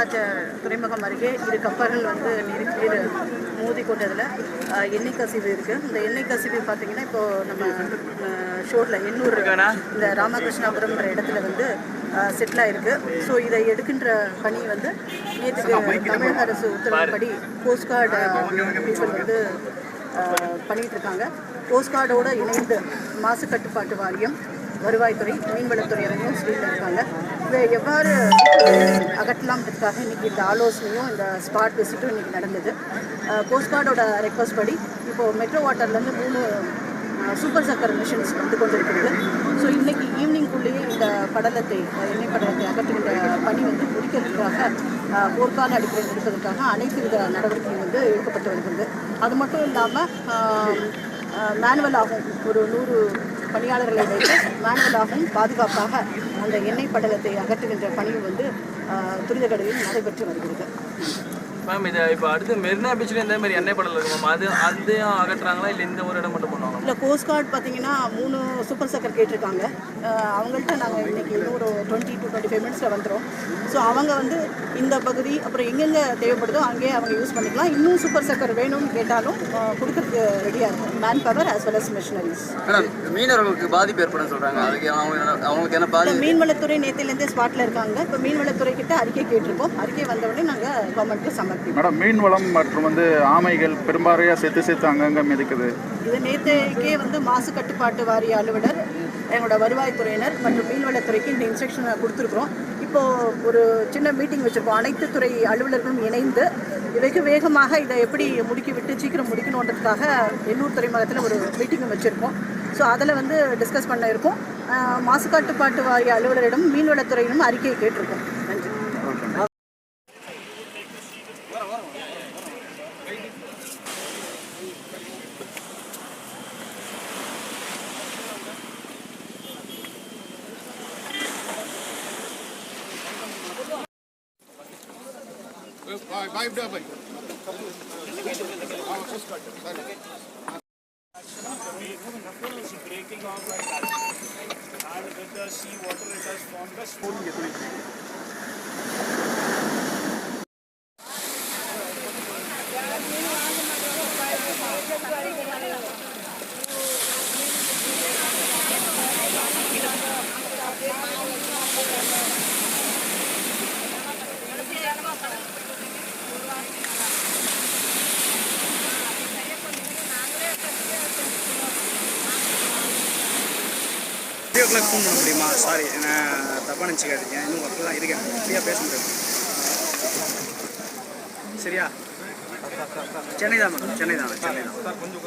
பாலக்காட்டு துறைமுகம் அருகே இரு கப்பல்கள் வந்து நீர் மோதி கொண்டதில் எண்ணெய் கசிவு இருக்குது. இந்த எண்ணெய் கசிவு பார்த்தீங்கன்னா இப்போது நம்ம ஷோரில் எண்ணூர் இந்த ராமகிருஷ்ணாபுரம்ன்ற இடத்துல வந்து செட்டில் ஆகிருக்கு. ஸோ இதை எடுக்கின்ற பணி வந்து நேற்றுக்கு தமிழக அரசு உத்தரவுப்படி கோஸ்ட்கார்டு பீப்புள் வந்து பண்ணிகிட்டு இருக்காங்க. கோஸ்ட்கார்டோடு இணைந்து மாசு கட்டுப்பாட்டு வாரியம், வருவாய்த்துறை, மீன்வளத்துறை இறங்கும் ஸ்டீலில் இருக்காங்க. இதை எவ்வாறு அகற்றலாம்ன்றதுக்காக இன்றைக்கி இந்த ஆலோசனையும் இந்த ஸ்பாட் விசிட்டும் இன்றைக்கி நடந்தது. கோஸ்ட்கார்டோட ரெக்வஸ்ட் படி இப்போது மெட்ரோ வாட்டர்லேருந்து 3 சூப்பர் சக்கர் மிஷின்ஸ் வந்து கொண்டிருக்கிறது. ஸோ இன்றைக்கி ஈவினிங்குள்ளேயே இந்த படலத்தை, எண்ணெய் படலத்தை அகற்றுகின்ற பணி வந்து முடிக்கிறதுக்காக போர்க்கால அடிப்படையில் எடுப்பதற்காக அனைத்து வித நடவடிக்கை வந்து எடுக்கப்பட்டு வருகிறது. அது மட்டும் இல்லாமல் மேனுவலாகவும் ஒரு 100 பணியாளர்களை வைத்து மேனுவலாகவும் பாதுகாப்பாக அந்த எண்ணெய் படலத்தை அகற்றுகின்ற பணியும் வந்து துரிதகடையில் நடைபெற்று வருகிறது. மேம், இதை இப்போ அடுத்து மெரினா பீச்சில் இந்த மாதிரி எண்ணெய் படலம் இருக்கும் மேம், அதையும் அகற்றுறாங்களா இல்லை இந்த ஒரு இடம் மட்டும் பண்ணுவாங்க? இல்லை, கோஸ்ட்கார்டு பார்த்தீங்கன்னா 3 சூப்பர் சக்கர் கேட்டிருக்காங்க. அவங்கள்ட்ட நாங்கள் இன்றைக்கி இன்னொரு 20 to 25 மினிட்ஸில் வந்துடும். ஸோ அவங்க வந்து இந்த பகுதி அப்புறம் எங்கெங்கே தேவைப்படுதோ அங்கேயே அவங்க யூஸ் பண்ணிக்கலாம். இன்னும் சூப்பர் சக்கர் வேணும்னு கேட்டாலும் கொடுக்கறதுக்கு ரெடியாக இருக்கும், man power as well as machineries. மீனவர்களுக்கு பாதிப்பு ஏற்படும் சொல்கிறாங்க, அதுக்கு அவங்களுக்கு என்ன பாதிப்பு? மீன்வளத்துறை நேற்றிலேருந்தே ஸ்பாட்டில் இருக்காங்க. இப்போ மீன்வளத்துறை கிட்ட அறிக்கை கேட்டிருக்கோம். அறிக்கை வந்தவுடனே நாங்கள் கவர்மெண்ட்டுக்கு சமர்ப்பிப்போம். மேடம், மீன்வளம் மற்றும் வந்து ஆமைகள் பெரும்பாறையாக சேர்த்து அங்கங்கே மிதக்குது. இது நேற்றுக்கே வந்து மாசு கட்டுப்பாட்டு வாரிய அலுவலர், எங்களோட வருவாய்த்துறையினர் மற்றும் மீன்வளத்துறைக்கு இந்த இன்ஸ்ட்ரக்ஷனை கொடுத்துருக்குறோம். இப்போது ஒரு சின்ன மீட்டிங் வச்சுருக்கோம். அனைத்து துறை அலுவலர்களும் இணைந்து வெகு வேகமாக இதை எப்படி முடுக்கிவிட்டு சீக்கிரம் முடிக்கணுன்றதுக்காக எண்ணூர் துறைமுகத்தில் ஒரு மீட்டிங்கும் வச்சுருக்கோம். ஸோ அதில் வந்து டிஸ்கஸ் பண்ண இருக்கோம். மாசு கட்டுப்பாட்டு வாரிய அலுவலரிடம் மீன்வளத்துறையிலும் அறிக்கையை கேட்டிருக்கோம். நன்றி. Breaking off like that, and with the sea water it has formed a stone. வீடியோக்குள்ளே ஃபோன் பண்ண முடியுமா? சாரி, நான் தப்பாக நினச்சிக்காதீங்க, இன்னும் ஒர்க்கெலாம் இருக்கேன், ஃப்ரீயாக பேச முடியாது. சரியா? சென்னை தான் மேடம், சென்னை தான். கொஞ்சம்